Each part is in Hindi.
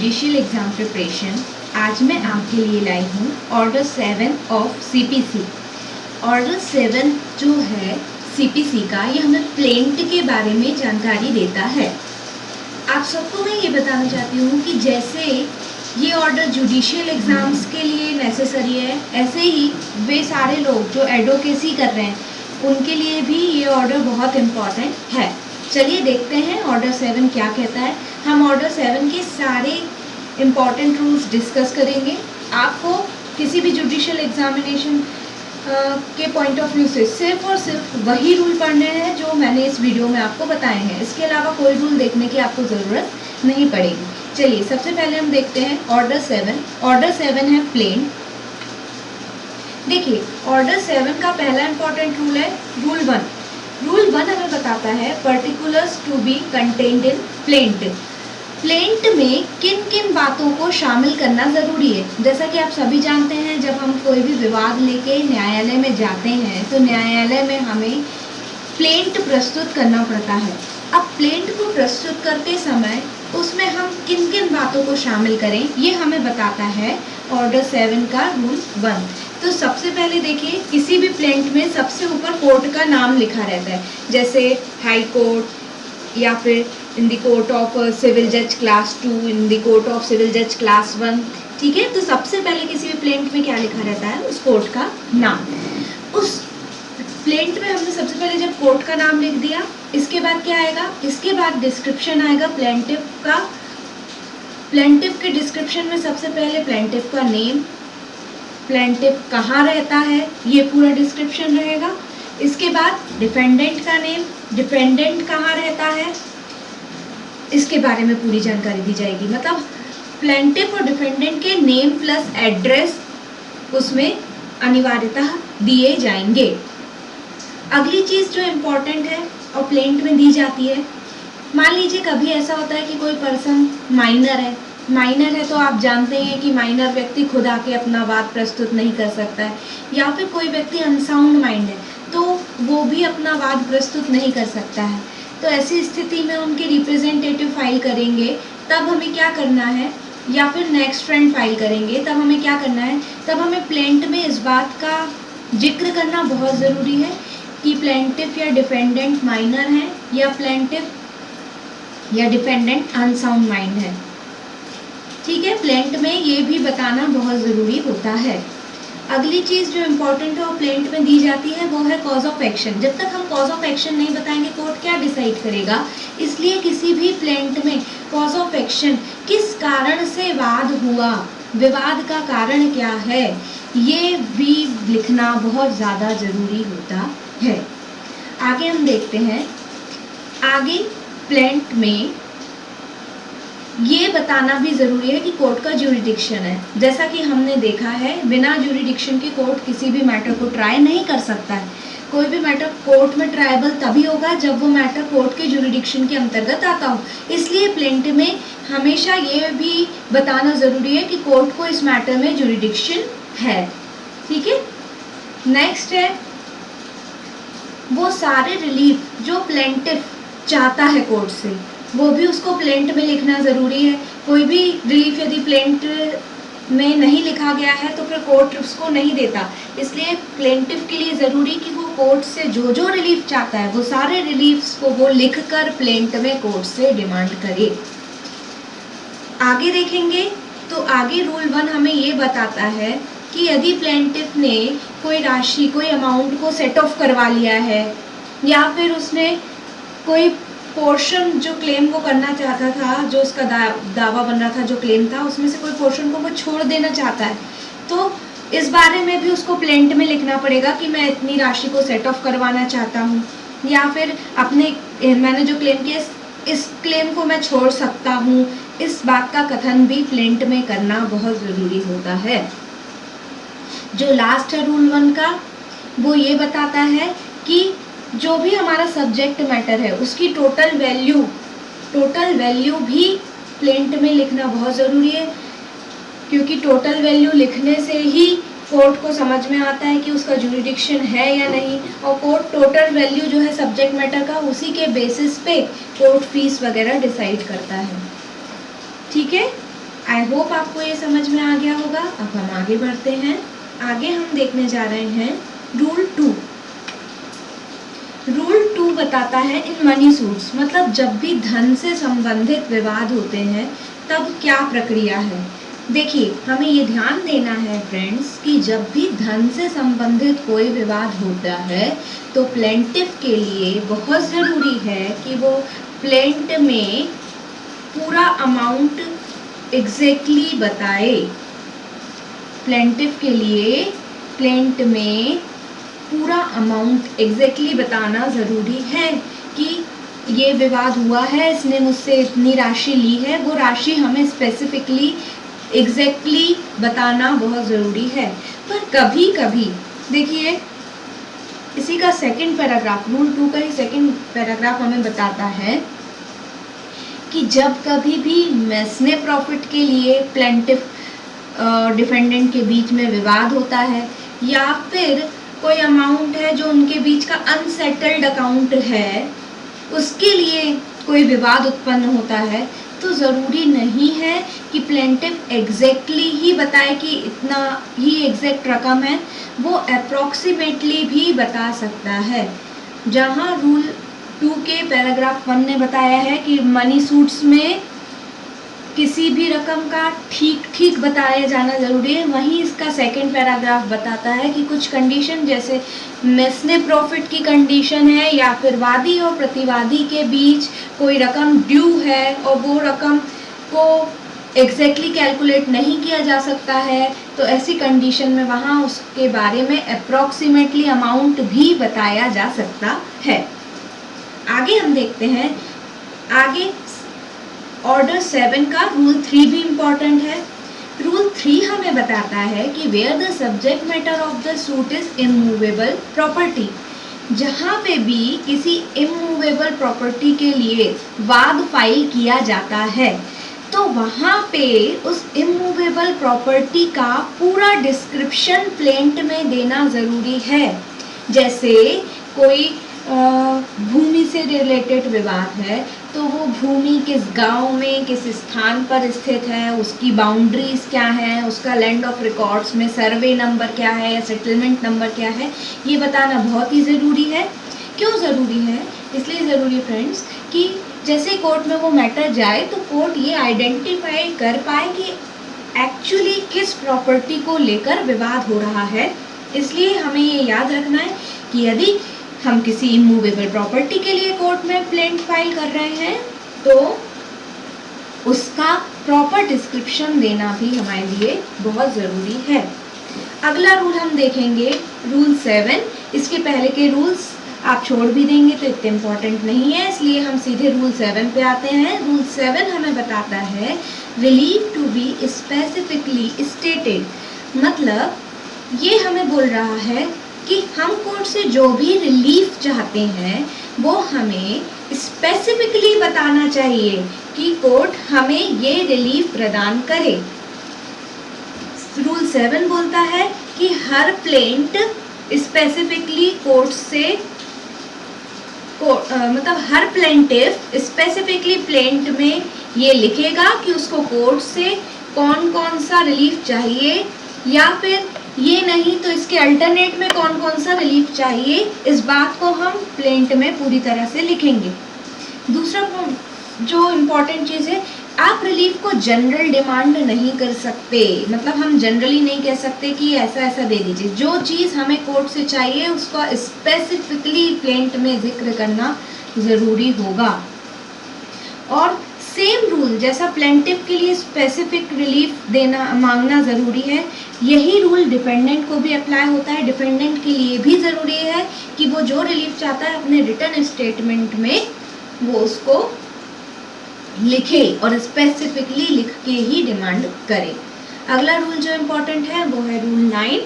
Judicial exam preparation. आज मैं आपके लिए लाई हूँ ऑर्डर 7 ऑफ सीपीसी। ऑर्डर 7 जो है सीपीसी का, ये हमें प्लेंट के बारे में जानकारी देता है। आप सबको मैं ये बताना चाहती हूँ कि जैसे ये ऑर्डर जुडिशियल एग्ज़ाम्स के लिए नेसेसरी है, ऐसे ही वे सारे लोग जो एडवोकेसी कर रहे हैं उनके लिए भी ये ऑर्डर बहुत इम्पॉर्टेंट है। चलिए देखते हैं ऑर्डर 7 क्या कहता है। हम ऑर्डर 7 के सारे इम्पॉर्टेंट रूल्स डिस्कस करेंगे। आपको किसी भी जुडिशियल एग्जामिनेशन के पॉइंट ऑफ व्यू से सिर्फ और सिर्फ वही रूल पढ़ने हैं जो मैंने इस वीडियो में आपको बताए हैं। इसके अलावा कोई रूल देखने की आपको ज़रूरत नहीं पड़ेगी। चलिए सबसे पहले हम देखते हैं ऑर्डर 7। ऑर्डर 7 है प्लेंट। देखिए ऑर्डर 7 का पहला इंपॉर्टेंट रूल है रूल 1। रूल 1 हमें बताता है particulars to be contained in plaint. Plaint में किन किन बातों को शामिल करना ज़रूरी है। जैसा कि आप सभी जानते हैं, जब हम कोई भी विवाद लेके न्यायालय में जाते हैं तो न्यायालय में हमें प्लेंट प्रस्तुत करना पड़ता है। अब प्लेंट को प्रस्तुत करते समय उसमें हम किन किन बातों को शामिल करें, ये हमें बताता है ऑर्डर 7 का रूल 1। तो सबसे पहले देखिए, किसी भी प्लेंट में सबसे ऊपर कोर्ट का नाम लिखा रहता है, जैसे हाई कोर्ट या फिर in the court of civil जज class 2, in the court of civil जज क्लास 1। ठीक है, तो सबसे पहले किसी भी प्लेंट में क्या लिखा रहता है, उस कोर्ट का नाम। उस प्लेंट में हमने सबसे पहले जब कोर्ट का नाम लिख दिया, इसके बाद क्या आएगा, इसके बाद डिस्क्रिप्शन आएगा प्लेंटिफ का। प्लेंटिफ के डिस्क्रिप्शन में सबसे पहले प्लेंटिफ का नेम, प्लेंटिफ कहाँ रहता है, ये पूरा डिस्क्रिप्शन रहेगा। इसके बाद डिफेंडेंट का नेम, डिफेंडेंट कहाँ रहता है, इसके बारे में पूरी जानकारी दी जाएगी। मतलब प्लेंटिफ और डिफेंडेंट के नेम प्लस एड्रेस उसमें अनिवार्यतः दिए जाएंगे। अगली चीज़ जो इम्पोर्टेंट है और प्लेंट में दी जाती है, मान लीजिए कभी ऐसा होता है कि कोई पर्सन माइनर है। माइनर है तो आप जानते हैं कि माइनर व्यक्ति खुद आके अपना वाद प्रस्तुत नहीं कर सकता है, या फिर कोई व्यक्ति अनसाउंड माइंड है तो वो भी अपना वाद प्रस्तुत नहीं कर सकता है। तो ऐसी स्थिति में उनके रिप्रेजेंटेटिव फाइल करेंगे, तब हमें क्या करना है, या फिर नेक्स्ट फ्रेंड फाइल करेंगे, तब हमें क्या करना है, तब हमें प्लेंट में इस बात का जिक्र करना बहुत ज़रूरी है कि प्लेंटिफ या डिफेंडेंट माइनर है या प्लेंटिफ या डिफेंडेंट अनसाउंड माइंड है। ठीक है, प्लेंट में ये भी बताना बहुत ज़रूरी होता है। अगली चीज़ जो इम्पोर्टेंट है वो प्लेंट में दी जाती है, वो है कॉज ऑफ एक्शन। जब तक हम कॉज ऑफ एक्शन नहीं बताएंगे कोर्ट क्या डिसाइड करेगा, इसलिए किसी भी प्लेंट में कॉज ऑफ एक्शन, किस कारण से वाद हुआ, विवाद का कारण क्या है, ये भी लिखना बहुत ज़्यादा ज़रूरी होता है। आगे हम देखते हैं, आगे प्लेंट में ये बताना भी ज़रूरी है कि कोर्ट का ज्यूरिडिक्शन है। जैसा कि हमने देखा है, बिना ज्यूरिडिक्शन के कोर्ट किसी भी मैटर को ट्राई नहीं कर सकता है। कोई भी मैटर कोर्ट में ट्रायबल तभी होगा जब वो मैटर कोर्ट के ज्यूरिडिक्शन के अंतर्गत आता हो। इसलिए प्लेंट में हमेशा ये भी बताना ज़रूरी है कि कोर्ट को इस मैटर में ज्यूरिडिक्शन है। ठीक है, नेक्स्ट है वो सारे रिलीफ जो प्लेंटिफ चाहता है कोर्ट से, वो भी उसको प्लेंट में लिखना ज़रूरी है। कोई भी रिलीफ यदि प्लेंट में नहीं लिखा गया है तो फिर कोर्ट उसको नहीं देता। इसलिए प्लेंटिफ के लिए ज़रूरी कि वो कोर्ट से जो जो रिलीफ चाहता है वो सारे रिलीफ्स को वो लिखकर प्लेंट में कोर्ट से डिमांड करे। आगे देखेंगे तो आगे रूल 1 हमें ये बताता है कि यदि प्लेंटिफ ने कोई राशि, कोई अमाउंट को सेट ऑफ करवा लिया है, या फिर उसने कोई पोर्शन जो क्लेम वो करना चाहता था, जो उसका दावा बन रहा था, जो क्लेम था, उसमें से कोई पोर्शन को वो छोड़ देना चाहता है, तो इस बारे में भी उसको प्लेंट में लिखना पड़ेगा कि मैं इतनी राशि को सेट ऑफ करवाना चाहता हूँ, या फिर मैंने जो क्लेम किया इस क्लेम को मैं छोड़ सकता हूँ। इस बात का कथन भी प्लेंट में करना बहुत ज़रूरी होता है। जो लास्ट है रूल 1 का, वो ये बताता है कि जो भी हमारा सब्जेक्ट मैटर है उसकी टोटल वैल्यू भी प्लेंट में लिखना बहुत ज़रूरी है, क्योंकि टोटल वैल्यू लिखने से ही कोर्ट को समझ में आता है कि उसका ज्यूरिडिक्शन है या नहीं। और कोर्ट टोटल वैल्यू जो है सब्जेक्ट मैटर का, उसी के बेसिस पे कोर्ट फीस वगैरह डिसाइड करता है। ठीक है, आई होप आपको ये समझ में आ गया होगा। अब हम आगे बढ़ते हैं। आगे हम देखने जा रहे हैं रूल 2। रूल 2 बताता है इन मनी सूट्स, मतलब जब भी धन से संबंधित विवाद होते हैं तब क्या प्रक्रिया है। देखिए, हमें ये ध्यान देना है फ्रेंड्स कि जब भी धन से संबंधित कोई विवाद होता है तो प्लेंटिफ के लिए बहुत ज़रूरी है कि वो प्लेंट में पूरा अमाउंट एग्जैक्टली बताए। प्लेंटिफ के लिए प्लेंट में पूरा अमाउंट एग्जैक्टली बताना ज़रूरी है कि ये विवाद हुआ है, इसने मुझसे इतनी राशि ली है, वो राशि हमें स्पेसिफिकली एग्जैक्टली बताना बहुत ज़रूरी है। पर कभी कभी देखिए, इसी का सेकंड पैराग्राफ, रूल 2 का ही सेकंड पैराग्राफ हमें बताता है कि जब कभी भी मेसने प्रॉफिट के लिए प्लेंटिफ डिफेंडेंट के बीच में विवाद होता है या फिर कोई अमाउंट है जो उनके बीच का अनसेटल्ड अकाउंट है, उसके लिए कोई विवाद उत्पन्न होता है, तो ज़रूरी नहीं है कि प्लेंटिफ एग्जैक्टली ही बताए कि इतना ही एग्जैक्ट रकम है, वो अप्रॉक्सीमेटली भी बता सकता है। जहाँ रूल 2 के पैराग्राफ 1 ने बताया है कि मनी सूट्स में किसी भी रकम का ठीक ठीक बताया जाना ज़रूरी है, वहीं इसका सेकंड पैराग्राफ बताता है कि कुछ कंडीशन, जैसे मेसने प्रॉफिट की कंडीशन है या फिर वादी और प्रतिवादी के बीच कोई रकम ड्यू है और वो रकम को एग्जैक्टली कैलकुलेट नहीं किया जा सकता है, तो ऐसी कंडीशन में वहाँ उसके बारे में अप्रॉक्सीमेटली अमाउंट भी बताया जा सकता है। आगे हम देखते हैं, आगे ऑर्डर 7 का रूल 3 भी इम्पॉर्टेंट है। रूल 3 हमें बताता है कि where the subject matter of the suit is immovable property, जहाँ पे भी किसी इमूवेबल प्रॉपर्टी के लिए वाद फाइल किया जाता है तो वहाँ पे उस इमूवेबल प्रॉपर्टी का पूरा डिस्क्रिप्शन प्लेंट में देना ज़रूरी है। जैसे कोई भूमि से रिलेटेड विवाद है तो वो भूमि किस गांव में किस स्थान पर स्थित है, उसकी बाउंड्रीज क्या है, उसका लैंड ऑफ रिकॉर्ड्स में सर्वे नंबर क्या है या सेटलमेंट नंबर क्या है, ये बताना बहुत ही ज़रूरी है। क्यों ज़रूरी है? इसलिए ज़रूरी फ्रेंड्स कि जैसे कोर्ट में वो मैटर जाए तो कोर्ट ये आइडेंटिफाई कर पाए कि एक्चुअली किस प्रॉपर्टी को लेकर विवाद हो रहा है। इसलिए हमें ये याद रखना है कि यदि हम किसी इमूवेबल प्रॉपर्टी के लिए कोर्ट में प्लेंट फाइल कर रहे हैं तो उसका प्रॉपर डिस्क्रिप्शन देना भी हमारे लिए बहुत ज़रूरी है। अगला रूल हम देखेंगे रूल 7। इसके पहले के रूल्स आप छोड़ भी देंगे तो इतने इम्पॉर्टेंट नहीं है, इसलिए हम सीधे रूल 7 पे आते हैं। रूल 7 हमें बताता है relief to be specifically stated, मतलब ये हमें बोल रहा है कि हम कोर्ट से जो भी रिलीफ चाहते हैं वो हमें स्पेसिफिकली बताना चाहिए कि कोर्ट हमें ये रिलीफ प्रदान करे। रूल 7 बोलता है कि हर प्लेंट स्पेसिफिकली कोर्ट से मतलब हर प्लेंटिफ स्पेसिफिकली प्लेंट में ये लिखेगा कि उसको कोर्ट से कौन कौन सा रिलीफ चाहिए, या फिर ये नहीं तो इसके अल्टरनेट में कौन कौन सा रिलीफ चाहिए, इस बात को हम प्लेंट में पूरी तरह से लिखेंगे। दूसरा जो इम्पोर्टेंट चीज़ है, आप रिलीफ को जनरल डिमांड नहीं कर सकते, मतलब हम जनरली नहीं कह सकते कि ऐसा ऐसा दे दीजिए। जो चीज़ हमें कोर्ट से चाहिए उसका स्पेसिफिकली प्लेंट में जिक्र करना ज़रूरी होगा। और सेम रूल जैसा प्लेंटिफ के लिए स्पेसिफिक रिलीफ देना मांगना ज़रूरी है, यही रूल डिफेंडेंट को भी अप्लाई होता है। डिफेंडेंट के लिए भी ज़रूरी है कि वो जो रिलीफ चाहता है अपने रिटर्न स्टेटमेंट में वो उसको लिखे और स्पेसिफिकली लिख के ही डिमांड करे। अगला रूल जो इम्पोर्टेंट है वो है रूल 9।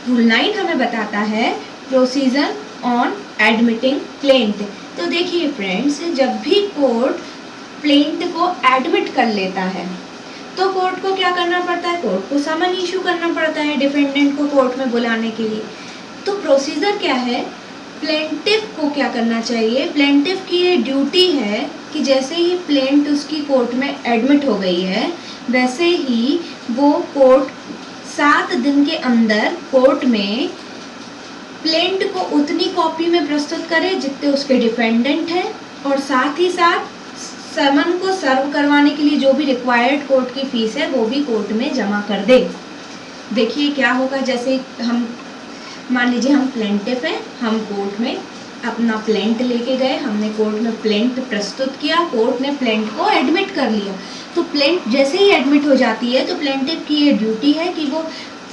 रूल 9 हमें बताता है प्रोसीजर ऑन एडमिटिंग प्लेंट। तो देखिए फ्रेंड्स, जब भी कोर्ट प्लेंट को एडमिट कर लेता है तो कोर्ट को क्या करना पड़ता है, कोर्ट को समन इशू करना पड़ता है डिफेंडेंट को कोर्ट में बुलाने के लिए। तो प्रोसीजर क्या है, प्लेंटिफ को क्या करना चाहिए, प्लेंटिफ की ये ड्यूटी है कि जैसे ही प्लेंट उसकी कोर्ट में एडमिट हो गई है वैसे ही वो कोर्ट 7 दिन के अंदर कोर्ट में प्लेंट को उतनी कॉपी में प्रस्तुत करे जितने उसके डिफेंडेंट हैं, और साथ ही साथ समन को सर्व करवाने के लिए जो भी रिक्वायर्ड कोर्ट की फीस है वो भी कोर्ट में जमा कर दे। देखिए क्या होगा, जैसे हम मान लीजिए हम प्लेंटिफ हैं, हम कोर्ट में अपना प्लेंट लेके गए, हमने कोर्ट में प्लेंट प्रस्तुत किया, कोर्ट ने प्लेंट को एडमिट कर लिया। तो प्लेंट जैसे ही एडमिट हो जाती है तो प्लेंटिफ की ये ड्यूटी है कि वो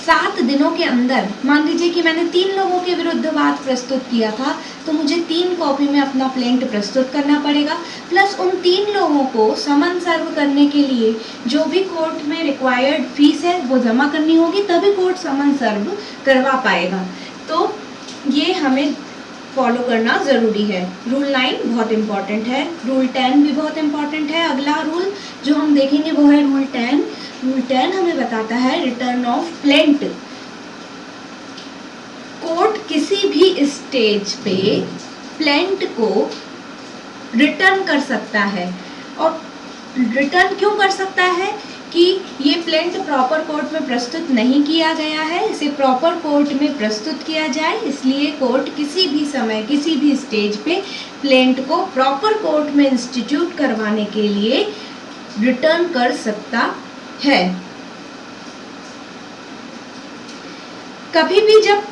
7 दिनों के अंदर, मान लीजिए कि मैंने 3 लोगों के विरुद्ध वाद प्रस्तुत किया था, तो मुझे 3 कॉपी में अपना प्लेंट प्रस्तुत करना पड़ेगा, प्लस उन 3 लोगों को समन सर्व करने के लिए जो भी कोर्ट में रिक्वायर्ड फीस है वो जमा करनी होगी, तभी कोर्ट समन सर्व करवा पाएगा। तो ये हमें फॉलो करना ज़रूरी है। रूल 9 बहुत इम्पॉर्टेंट है, रूल 10 भी बहुत इम्पॉर्टेंट है। अगला रूल जो हम देखेंगे वो है रूल 10। रूल 10 हमें बताता है रिटर्न ऑफ प्लेंट। कोर्ट किसी भी स्टेज पे प्लेंट को रिटर्न कर सकता है, और रिटर्न क्यों कर सकता है कि ये प्लेंट प्रॉपर कोर्ट में प्रस्तुत नहीं किया गया है, इसे प्रॉपर कोर्ट में प्रस्तुत किया जाए, इसलिए कोर्ट किसी भी समय किसी भी स्टेज पे प्लेंट को प्रॉपर कोर्ट में इंस्टीट्यूट करवाने के लिए रिटर्न कर सकता है। कभी भी जब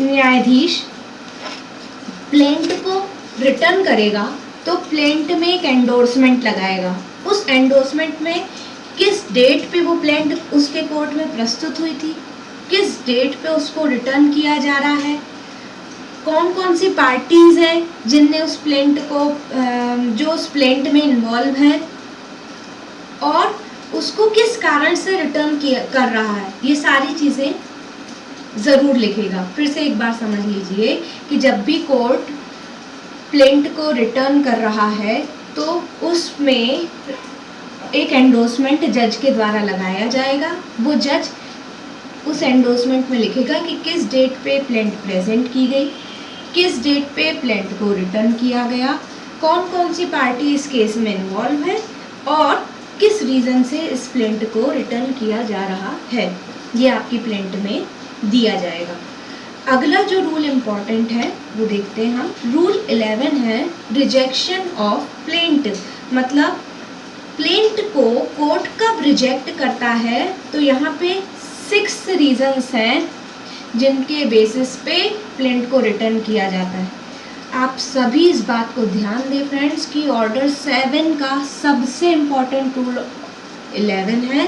न्यायाधीश प्लेंट को रिटर्न करेगा तो प्लेंट में एक एंडोर्समेंट लगाएगा। उस एंडोर्समेंट में किस डेट पे वो प्लेंट उसके कोर्ट में प्रस्तुत हुई थी, किस डेट पे उसको रिटर्न किया जा रहा है, कौन कौन सी पार्टीज हैं जिनने उस प्लेंट को जो उस प्लेंट में इन्वॉल्व हैं, और उसको किस कारण से रिटर्न कर रहा है, ये सारी चीज़ें ज़रूर लिखेगा। फिर से एक बार समझ लीजिए कि जब भी कोर्ट प्लेंट को रिटर्न कर रहा है तो उसमें एक एंडोर्समेंट जज के द्वारा लगाया जाएगा। वो जज उस एंडोर्समेंट में लिखेगा कि किस डेट पे प्लेंट प्रेजेंट की गई, किस डेट पे प्लेंट को रिटर्न किया गया, कौन कौन सी पार्टी इस केस में इन्वॉल्व है, और किस रीज़न से इस प्लेंट को रिटर्न किया जा रहा है। ये आपकी प्लेंट में दिया जाएगा। अगला जो रूल इम्पॉर्टेंट है वो देखते हैं हम। रूल 11 है रिजेक्शन ऑफ प्लेंट। मतलब प्लेंट को कोर्ट कब रिजेक्ट करता है, तो यहाँ पे 6 रीजंस हैं जिनके बेसिस पे प्लेंट को रिटर्न किया जाता है। आप सभी इस बात को ध्यान दें फ्रेंड्स कि ऑर्डर 7 का सबसे इम्पॉर्टेंट रूल 11 है।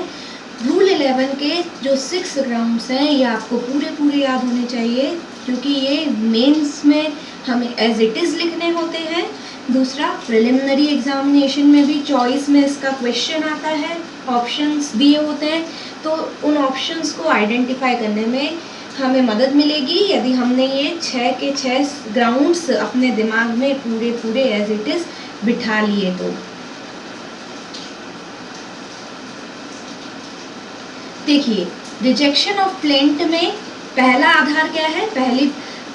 रूल 11 के जो 6 ग्राउंड्स हैं ये आपको पूरे याद होने चाहिए, क्योंकि ये मेंस में हमें एज इट इज़ लिखने होते हैं। दूसरा, प्रिलिमिनरी एग्जामिनेशन में भी चॉइस में इसका क्वेश्चन आता है, ऑप्शंस दिए होते हैं, तो उन ऑप्शंस को आइडेंटिफाई करने में हमें मदद मिलेगी यदि हमने ये 6 के 6 ग्राउंड्स अपने दिमाग में पूरे एज इट इज़ बिठा लिए। तो देखिए, रिजेक्शन ऑफ प्लेंट में पहला आधार क्या है, पहली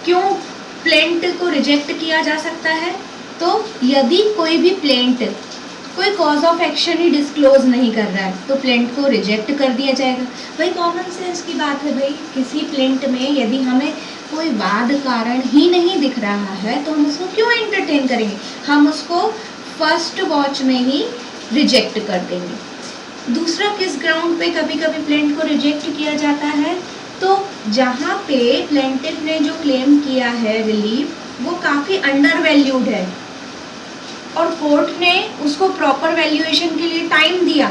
क्यों प्लेंट को रिजेक्ट किया जा सकता है, तो यदि कोई भी प्लेंट कोई cause of action he disclose नहीं कर रहा है तो प्लेंट को रिजेक्ट कर दिया जाएगा। भाई कॉमन सेंस की बात है, भाई किसी प्लेंट में यदि हमें कोई वाद कारण ही नहीं दिख रहा है तो हम उसको क्यों एंटरटेन करेंगे, हम उसको फर्स्ट वॉच में ही रिजेक्ट कर देंगे। दूसरा, किस ग्राउंड पे कभी कभी प्लेंट को रिजेक्ट किया जाता है, तो जहाँ पे प्लेंटिफ ने जो क्लेम किया है रिलीफ वो काफ़ी अंडर वैल्यूड है और कोर्ट ने उसको प्रॉपर वैल्यूएशन के लिए टाइम दिया,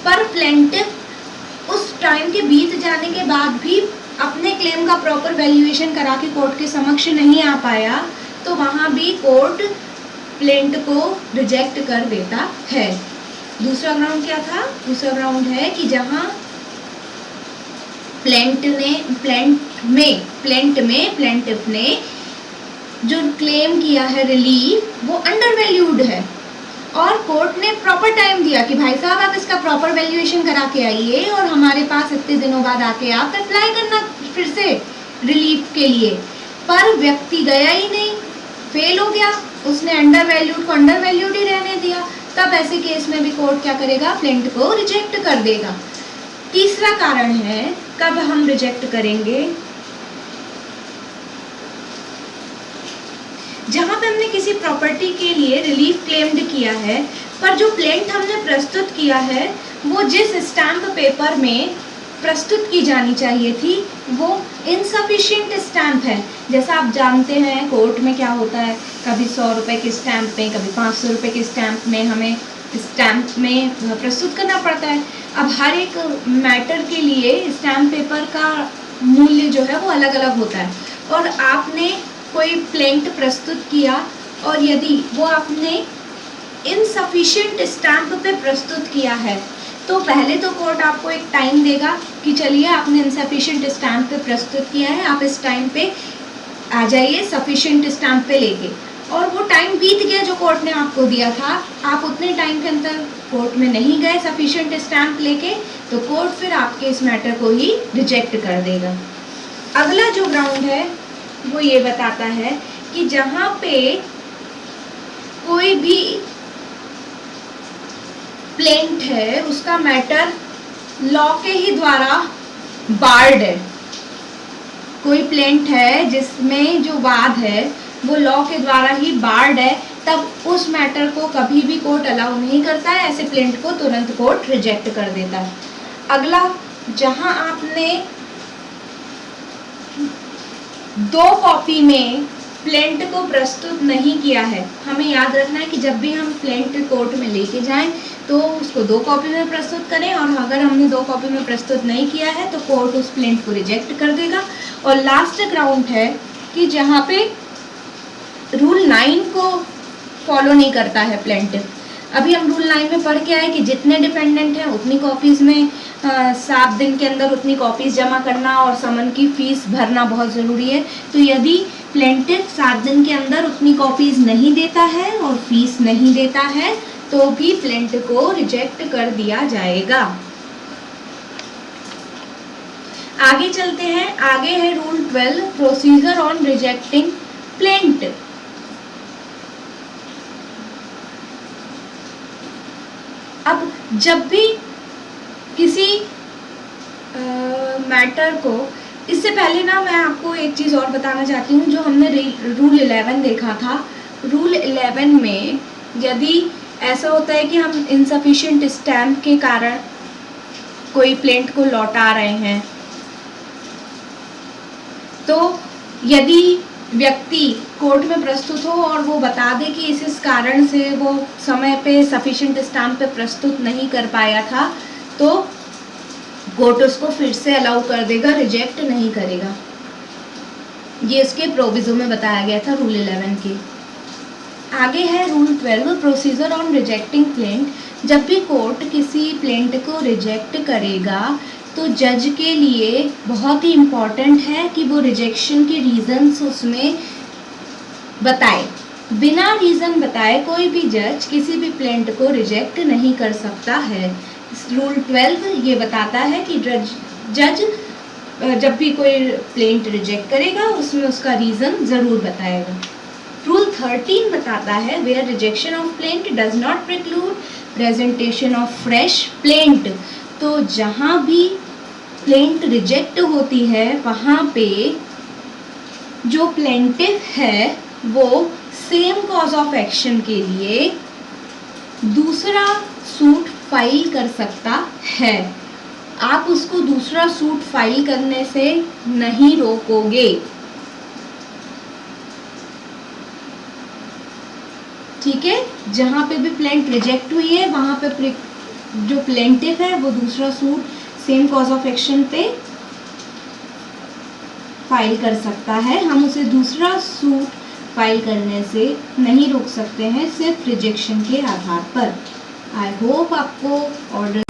पर प्लेंटिफ उस टाइम के बीत जाने के बाद भी अपने क्लेम का प्रॉपर वैल्यूएशन करा के कोर्ट के समक्ष नहीं आ पाया, तो वहाँ भी कोर्ट प्लेंट को रिजेक्ट कर देता है। दूसरा ग्राउंड क्या था, दूसरा ग्राउंड है कि जहाँ प्लेंटिफ ने जो क्लेम किया है रिलीफ वो अंडर वैल्यूड है और कोर्ट ने प्रॉपर टाइम दिया कि भाई साहब आप इसका प्रॉपर वैल्यूएशन करा के आइए और हमारे पास इतने दिनों बाद आके आप अप्लाई करना फिर से रिलीफ के लिए, पर व्यक्ति गया ही नहीं, फेल हो गया, उसने अंडर वैल्यूड को अंडर वैल्यूड ही रहने दिया। तब ऐसे केस में भी कोर्ट क्या करेगा, प्लेंट को रिजेक्ट कर देगा। तीसरा कारण है कब हम रिजेक्ट करेंगे, जहां पे हमने किसी प्रॉपर्टी के लिए रिलीफ क्लेम्ड किया है, पर जो प्लेंट हमने प्रस्तुत किया है वो जिस स्टैम्प पेपर में प्रस्तुत की जानी चाहिए थी वो इनसफिशिएंट स्टैम्प है। जैसा आप जानते हैं कोर्ट में क्या होता है, कभी 100 रुपये के स्टैम्प में, कभी 500 रुपये के स्टैम्प में हमें स्टैम्प में प्रस्तुत करना पड़ता है। अब हर एक मैटर के लिए स्टैम्प पेपर का मूल्य जो है वो अलग अलग होता है, और आपने कोई प्लेंट प्रस्तुत किया और यदि वो आपने इनसफिशिएंट स्टैम्प पे प्रस्तुत किया है तो पहले तो कोर्ट आपको एक टाइम देगा कि चलिए आपने इनसफिशिएंट स्टैम्प पे प्रस्तुत किया है, आप इस टाइम पे आ जाइए सफिशिएंट स्टैम्प पे लेके, और वो टाइम बीत गया जो कोर्ट ने आपको दिया था, आप उतने टाइम के अंदर कोर्ट में नहीं गए सफिशिएंट स्टैम्प लेके, तो कोर्ट फिर आपके इस मैटर को ही रिजेक्ट कर देगा। अगला जो ग्राउंड है वो ये बताता है कि जहाँ पे कोई भी प्लेंट है उसका मैटर लॉ के ही द्वारा बार्ड है, कोई प्लेंट है जिसमें जो वाद है वो लॉ के द्वारा ही बार्ड है, तब उस मैटर को कभी भी कोर्ट अलाउ नहीं करता है, ऐसे प्लेंट को तुरंत कोर्ट रिजेक्ट कर देता है। अगला, जहां आपने 2 कॉपी में प्लेंट को प्रस्तुत नहीं किया है, हमें याद रखना है कि जब भी हम प्लेंट कोर्ट में लेके जाएं तो उसको 2 कॉपी में प्रस्तुत करें, और अगर हमने 2 कॉपी में प्रस्तुत नहीं किया है तो कोर्ट उस प्लेंट को रिजेक्ट कर देगा। और लास्ट ग्राउंड है कि जहाँ पे रूल 9 को फॉलो नहीं करता है प्लेंट। अभी हम रूल 9 में पढ़ के आए कि जितने डिपेंडेंट हैं उतनी कॉपीज़ में 7 दिन के अंदर उतनी कॉपीज़ जमा करना और समन की फ़ीस भरना बहुत ज़रूरी है। तो यदि प्लेंटिफ 7 दिन के अंदर उतनी कॉपीज़ नहीं देता है और फीस नहीं देता है तो भी प्लेंट को रिजेक्ट कर दिया जाएगा। आगे चलते हैं, आगे है rule 12 procedure on rejecting plaint. अब जब भी किसी मैटर को, इससे पहले ना मैं आपको एक चीज़ और बताना चाहती हूँ, जो हमने रूल 11 देखा था। रूल 11 में यदि ऐसा होता है कि हम इनसफिशिएंट स्टैम्प के कारण कोई प्लेंट को लौटा रहे हैं, तो यदि व्यक्ति कोर्ट में प्रस्तुत हो और वो बता दे कि इस कारण से वो समय पे सफिशिएंट स्टैम्प पे प्रस्तुत नहीं कर पाया था, तो कोर्ट उसको फिर से अलाउ कर देगा, रिजेक्ट नहीं करेगा। ये इसके प्रोविजो में बताया गया था रूल 11 के। आगे है rule 12 procedure on rejecting plaint. जब भी कोर्ट किसी प्लेंट को रिजेक्ट करेगा तो जज के लिए बहुत ही इम्पॉर्टेंट है कि वो रिजेक्शन के रीज़न्स उसमें बताए। बिना रीज़न बताए कोई भी जज किसी भी प्लेंट को रिजेक्ट नहीं कर सकता है। रूल 12 ये बताता है कि जज जब भी कोई प्लेंट रिजेक्ट करेगा उसमें उसका रीज़न ज़रूर बताएगा। रूल 13 बताता है where rejection of plaint does not preclude presentation of fresh plaint. तो जहाँ भी प्लेंट रिजेक्ट होती है वहाँ पे जो प्लेंटिव है वो सेम कॉज ऑफ एक्शन के लिए दूसरा सूट फाइल कर सकता है। आप उसको दूसरा सूट फाइल करने से नहीं रोकोगे, ठीक है। जहाँ पे भी प्लेंट रिजेक्ट हुई है वहाँ पे जो प्लेंटिव है वो दूसरा suit same cause of action पे फाइल कर सकता है। हम उसे दूसरा सूट फाइल करने से नहीं रोक सकते हैं, सिर्फ रिजेक्शन के आधार पर। आई होप आपको ऑर्डर